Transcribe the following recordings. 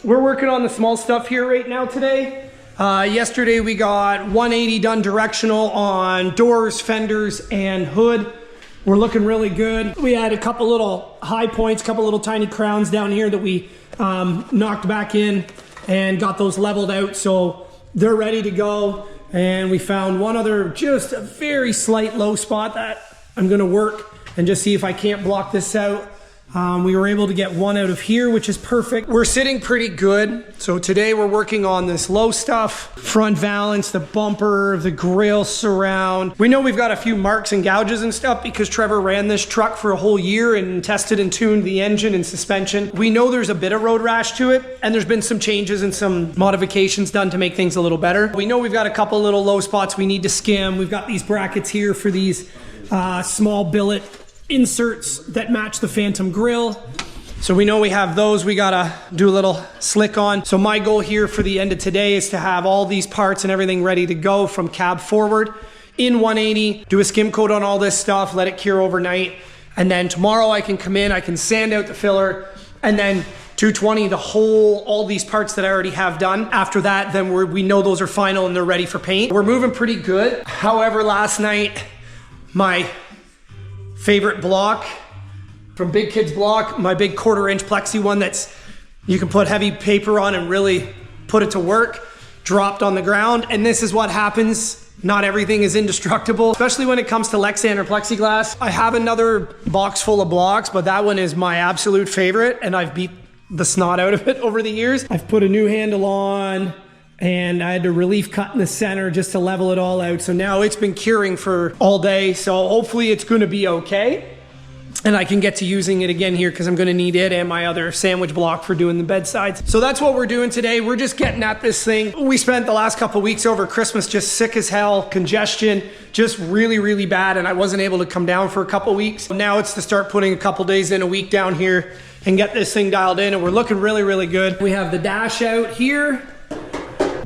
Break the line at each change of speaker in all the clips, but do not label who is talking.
we're working on the small stuff here right now today. Yesterday we got 180 done directional on doors, fenders, and hood. We're looking really good. We had a couple little high points, couple little tiny crowns down here that we knocked back in and got those leveled out, so they're ready to go. And we found one other, just a very slight low spot that I'm gonna work and just see if I can't block this out. We were able to get one out of here, which is perfect. We're sitting pretty good. So today we're working on this low stuff, front valance, the bumper, the grill surround. We know we've got a few marks and gouges and stuff because Trevor ran this truck for a whole year and tested and tuned the engine and suspension. We know there's a bit of road rash to it, and there's been some changes and some modifications done to make things a little better. We know we've got a couple little low spots we need to skim. We've got these brackets here for these small billet inserts that match the Phantom grill. So we know we have those we gotta do a little slick on. So my goal here for the end of today is to have all these parts and everything ready to go from cab forward in 180, do a skim coat on all this stuff, let it cure overnight. And then tomorrow I can come in, I can sand out the filler, and then 220 the whole, all these parts that I already have done. After that, then we know those are final and they're ready for paint. We're moving pretty good. However, last night, my favorite block from Big Kids Block, my big 1/4-inch plexi one that's, you can put heavy paper on and really put it to work, dropped on the ground. And this is what happens. Not everything is indestructible, especially when it comes to Lexan or plexiglass. I have another box full of blocks, but that one is my absolute favorite, and I've beat the snot out of it over the years. I've put a new handle on, and I had to relief cut in the center just to level it all out. So now it's been curing for all day. So hopefully it's gonna be okay. And I can get to using it again here because I'm gonna need it and my other sandwich block for doing the bedsides. So that's what we're doing today. We're just getting at this thing. We spent the last couple of weeks over Christmas just sick as hell, congestion, just really, really bad. And I wasn't able to come down for a couple weeks. Now it's to start putting a couple days in a week down here and get this thing dialed in. And we're looking really, really good. We have the dash out here.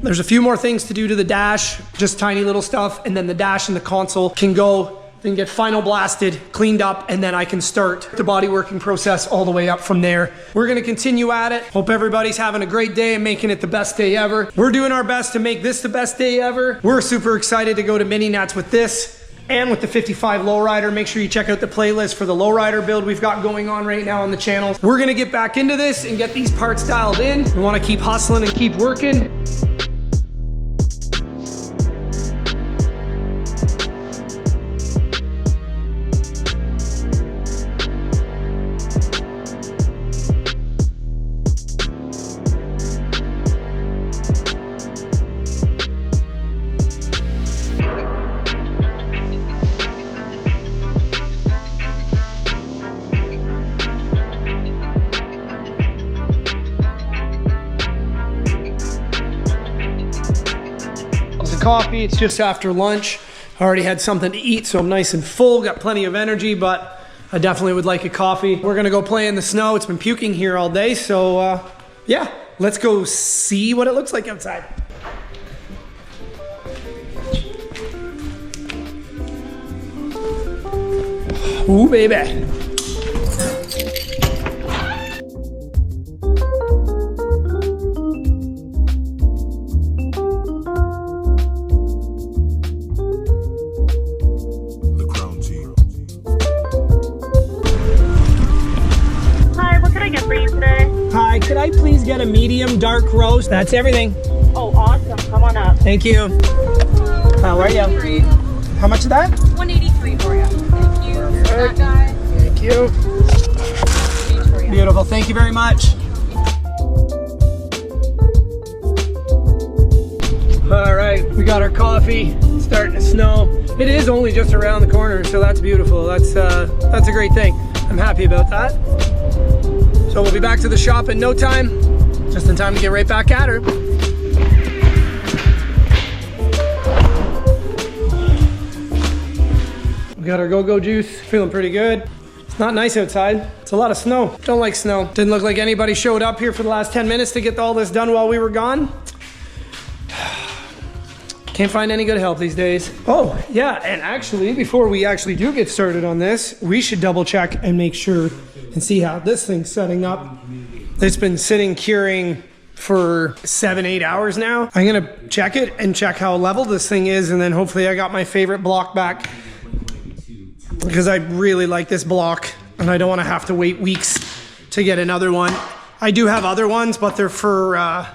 There's a few more things to do to the dash, just tiny little stuff, and then the dash and the console can go and get final blasted, cleaned up, and then I can start the body working process all the way up from there. We're gonna continue at it. Hope everybody's having a great day and making it the best day ever. We're doing our best to make this the best day ever. We're super excited to go to mini nats with this and with the 55 lowrider. Make sure you check out the playlist for the lowrider build we've got going on right now on the channel. We're gonna get back into this and get these parts dialed in. We wanna keep hustling and keep working. Coffee, it's just after lunch. I already had something to eat, so I'm nice and full, got plenty of energy, but I definitely would like a coffee. We're gonna go play in the snow. It's been puking here all day, so yeah, let's go see what it looks like outside. Ooh, baby. Hi, could I please get a medium dark roast? That's everything.
Oh, awesome. Come on up.
Thank you. How are you? How much is that?
183 for you. Thank you. That guy.
Thank you. Beautiful. Thank you very much. All right, we got our coffee. It's starting to snow. It is only just around the corner, so that's beautiful. That's a great thing. I'm happy about that. So we'll be back to the shop in no time, just in time to get right back at her. We got our go-go juice, feeling pretty good. It's not nice outside. It's a lot of snow. Don't like snow. Didn't look like anybody showed up here for the last 10 minutes to get all this done while we were gone. Can't find any good help these days. Oh, yeah, and actually, before we actually do get started on this, we should double check and make sure and see how this thing's setting up. It's been sitting curing for 7-8 hours now. I'm gonna check it and check how level this thing is, and then hopefully I got my favorite block back, because I really like this block and I don't want to have to wait weeks to get another one. I do have other ones, but they're for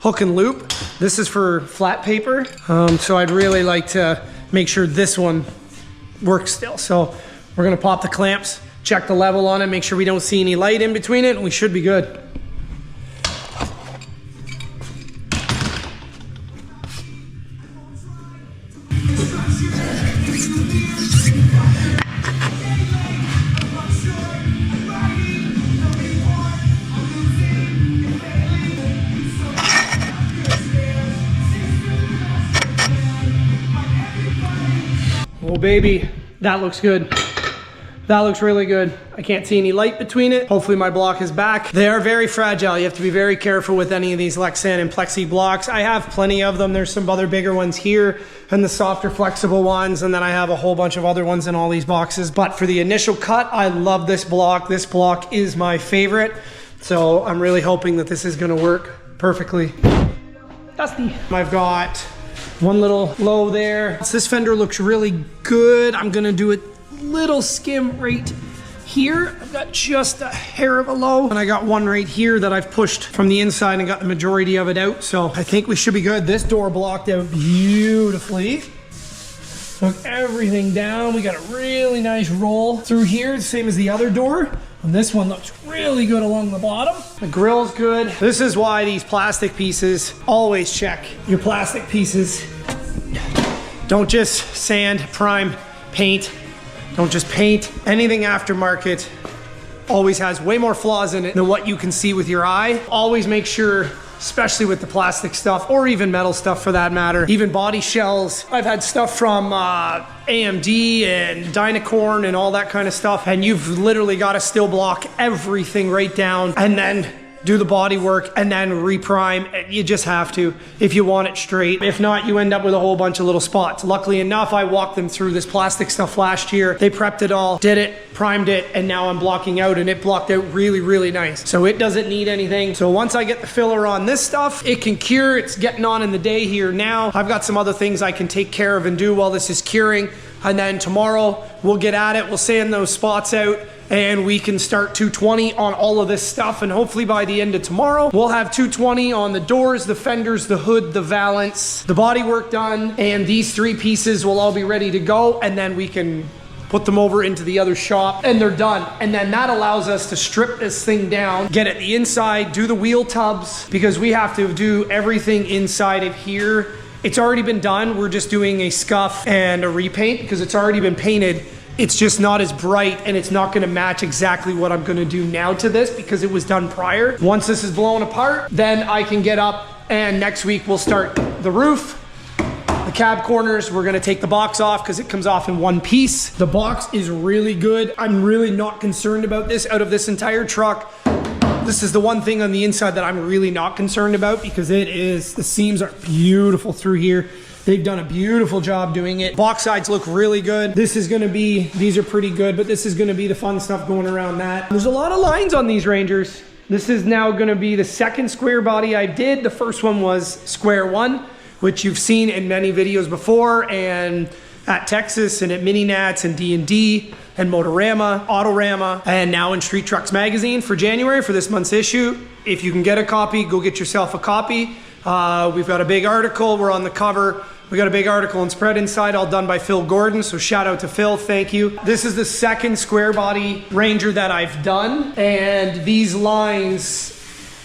hook and loop. This is for flat paper, so I'd really like to make sure this one works still. So we're gonna pop the clamps, check the level on it, make sure we don't see any light in between it, and we should be good. Oh baby, that looks good. That looks really good. I can't see any light between it. Hopefully my block is back. They are very fragile. You have to be very careful with any of these Lexan and Plexi blocks. I have plenty of them. There's some other bigger ones here and the softer flexible ones. And then I have a whole bunch of other ones in all these boxes. But for the initial cut, I love this block. This block is my favorite. So I'm really hoping that this is gonna work perfectly. Dusty. I've got one little low there. This fender looks really good. I'm gonna do a little skim right here. I've got just a hair of a low, and I got one right here that I've pushed from the inside and got the majority of it out. So I think we should be good. This door blocked out beautifully. Took everything down. We got a really nice roll through here, same as the other door. And this one looks really good along the bottom. The grill's good. This is why these plastic pieces, always check your plastic pieces. Don't just sand, prime, paint. Don't just paint. Anything aftermarket always has way more flaws in it than what you can see with your eye. Always make sure, especially with the plastic stuff, or even metal stuff for that matter, even body shells. I've had stuff from AMD and Dynacorn and all that kind of stuff, and you've literally got to still block everything right down and then do the body work and then reprime. You just have to if you want it straight. If not, you end up with a whole bunch of little spots. Luckily enough, I walked them through this plastic stuff last year. They prepped it all, did it, primed it, and now I'm blocking out, and it blocked out really, really nice. So it doesn't need anything. So once I get the filler on this stuff, it can cure. It's getting on in the day here now. I've got some other things I can take care of and do while this is curing. And then tomorrow we'll get at it. We'll sand those spots out, and we can start 220 on all of this stuff. And hopefully by the end of tomorrow, we'll have 220 on the doors, the fenders, the hood, the valance, the body work done. And these three pieces will all be ready to go. And then we can put them over into the other shop and they're done. And then that allows us to strip this thing down, get it the inside, do the wheel tubs, because we have to do everything inside of here. It's already been done. We're just doing a scuff and a repaint because it's already been painted. It's just not as bright, and it's not gonna match exactly what I'm gonna do now to this because it was done prior. Once this is blown apart, then I can get up, and next week we'll start the roof, the cab corners. We're gonna take the box off because it comes off in one piece. The box is really good. I'm really not concerned about this out of this entire truck. This is the one thing on the inside that I'm really not concerned about because it is, the seams are beautiful through here. They've done a beautiful job doing it. Box sides look really good. This is gonna be, these are pretty good, but this is gonna be the fun stuff going around that. There's a lot of lines on these Rangers. This is now gonna be the second square body I did. The first one was square one, which you've seen in many videos before, and at Texas and at Mini Nats and D&D and Motorama, Autorama, and now in Street Trucks Magazine for January for this month's issue. If you can get a copy, go get yourself a copy. We've got a big article, we're on the cover. We got a big article and spread inside, all done by Phil Gordon, so shout out to Phil, thank you. This is the second square body Ranger that I've done, and these lines,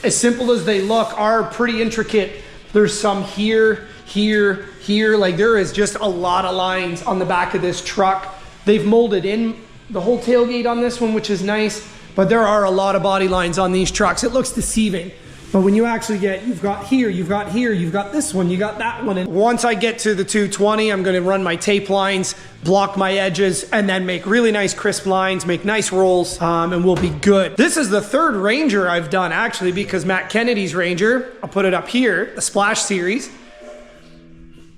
as simple as they look, are pretty intricate. There's some here, here, here, like there is just a lot of lines on the back of this truck. They've molded in the whole tailgate on this one, which is nice, but there are a lot of body lines on these trucks. It looks deceiving. But when you actually get, you've got here, you've got here, you've got this one, you got that one. And once I get to the 220, I'm gonna run my tape lines, block my edges, and then make really nice crisp lines, make nice rolls, and we'll be good. This is the third Ranger I've done actually, because Matt Kennedy's Ranger, I'll put it up here, the Splash series.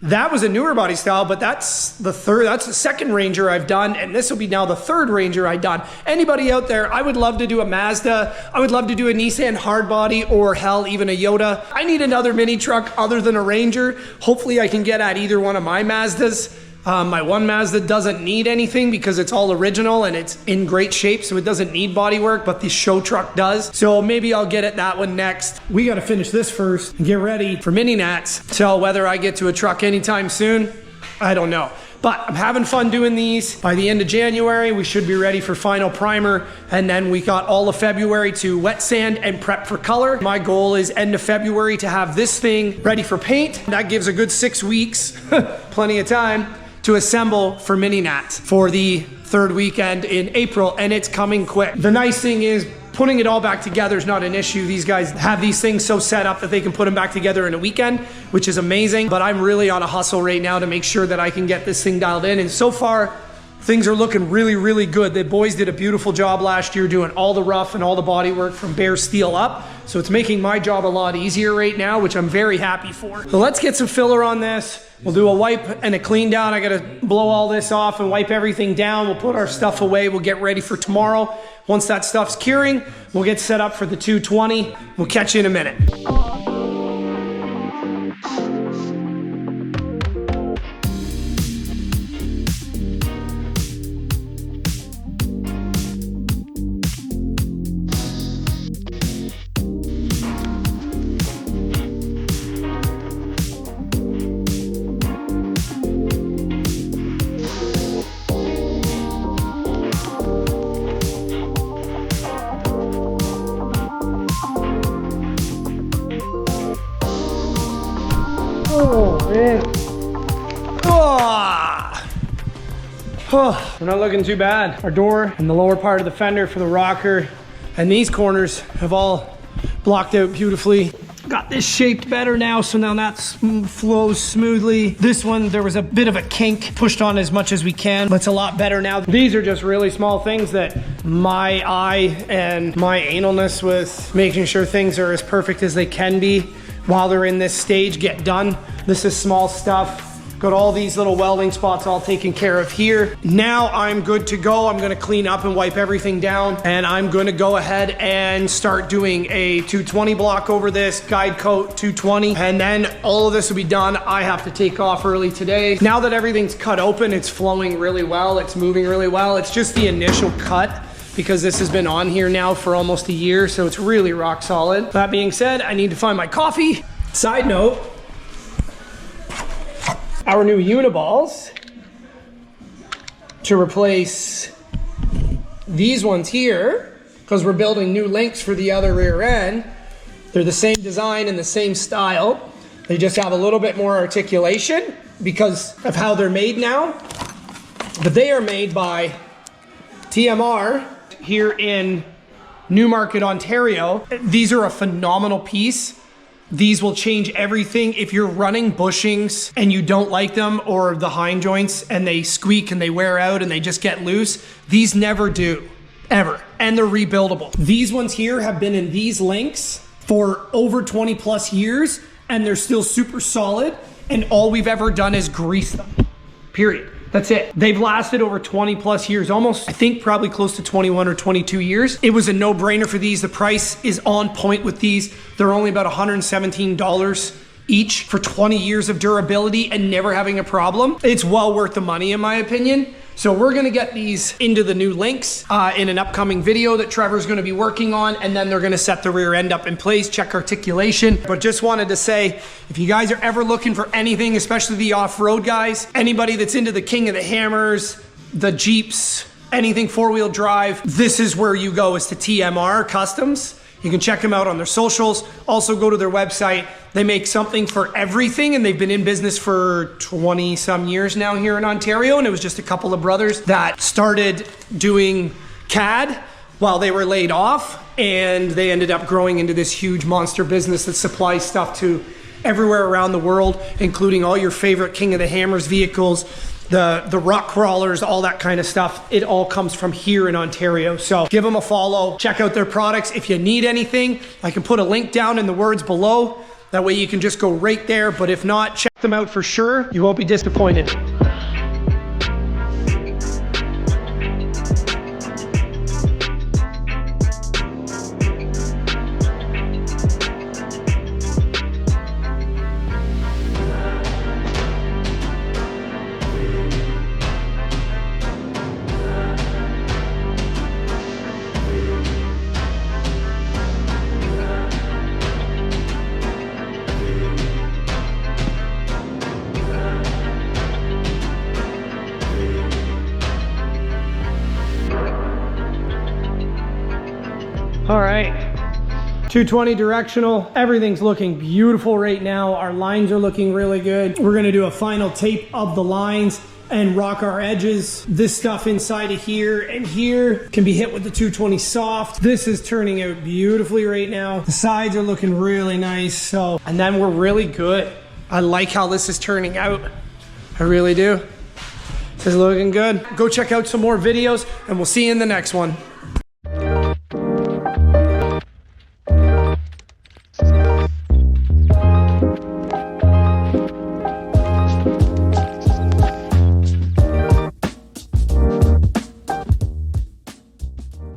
That was a newer body style, but that's the second Ranger I've done, and this will be now the third Ranger I've done. Anybody out there, I would love to do a Mazda. I would love to do a Nissan hardbody, or hell, even a Yoda. I need another mini truck other than a Ranger. Hopefully I can get at either one of my Mazdas. My one Mazda doesn't need anything because it's all original and it's in great shape, so it doesn't need body work, but the show truck does. So maybe I'll get at that one next. We got to finish this first and get ready for mini nats. So whether I get to a truck anytime soon, I don't know. But I'm having fun doing these. By the end of January, we should be ready for final primer. And then we got all of February to wet sand and prep for color. My goal is end of February to have this thing ready for paint. That gives a good 6 weeks, plenty of time, to assemble for mini nats for the third weekend in April, and it's coming quick. The nice thing is putting it all back together is not an issue. These guys have these things so set up that they can put them back together in a weekend, which is amazing. But I'm really on a hustle right now to make sure that I can get this thing dialed in, and so far things are looking really, really good. The boys did a beautiful job last year doing all the rough and all the body work from bare steel up. So it's making my job a lot easier right now, which I'm very happy for. So let's get some filler on this. We'll do a wipe and a clean down. I gotta blow all this off and wipe everything down. We'll put our stuff away. We'll get ready for tomorrow. Once that stuff's curing, we'll get set up for the 220. We'll catch you in a minute. Oh, man. Oh, we're not looking too bad. Our door and the lower part of the fender for the rocker and these corners have all blocked out beautifully. Got this shaped better now, so now that flows smoothly. This one, there was a bit of a kink, pushed on as much as we can, but it's a lot better now. These are just really small things that my eye and my analness with making sure things are as perfect as they can be while they're in this stage get done. This is small stuff. Got all these little welding spots all taken care of here. Now I'm good to go. I'm gonna clean up and wipe everything down, and I'm gonna go ahead and start doing a 220 block over this, guide coat 220, and then all of this will be done. I have to take off early today. Now that everything's cut open, it's flowing really well, it's moving really well. It's just the initial cut, because this has been on here now for almost a year, so it's really rock solid. That being said, I need to find my coffee. Side note, our new Uniballs, to replace these ones here, because we're building new links for the other rear end. They're the same design and the same style. They just have a little bit more articulation because of how they're made now. But they are made by TMR here in Newmarket, Ontario. These are a phenomenal piece. These will change everything. If you're running bushings and you don't like them, or the hind joints and they squeak and they wear out and they just get loose, these never do, ever. And they're rebuildable. These ones here have been in these links for over 20 plus years, and they're still super solid. And all we've ever done is grease them, period. That's it. They've lasted over 20 plus years, almost, I think probably close to 21 or 22 years. It was a no-brainer for these. The price is on point with these. They're only about $117 each for 20 years of durability and never having a problem. It's well worth the money in my opinion. So we're gonna get these into the new links in an upcoming video that Trevor's gonna be working on, and then they're gonna set the rear end up in place, check articulation. But just wanted to say, if you guys are ever looking for anything, especially the off-road guys, anybody that's into the King of the Hammers, the Jeeps, anything four-wheel drive, this is where you go, is to TMR Customs. You can check them out on their socials. Also go to their website. They make something for everything, and they've been in business for 20 some years now here in Ontario. And it was just a couple of brothers that started doing CAD while they were laid off, and they ended up growing into this huge monster business that supplies stuff to everywhere around the world, including all your favorite King of the Hammers vehicles, the rock crawlers, all that kind of stuff. It all comes from here in Ontario. So give them a follow, check out their products. If you need anything, I can put a link down in the words below. That way you can just go right there, but if not, check them out for sure. You won't be disappointed. All right, 220 directional. Everything's looking beautiful right now. Our lines are looking really good. We're gonna do a final tape of the lines and rock our edges. This stuff inside of here and here can be hit with the 220 soft. This is turning out beautifully right now. The sides are looking really nice. So, and then we're really good. I like how this is turning out. I really do. This is looking good. Go check out some more videos and we'll see you in the next one.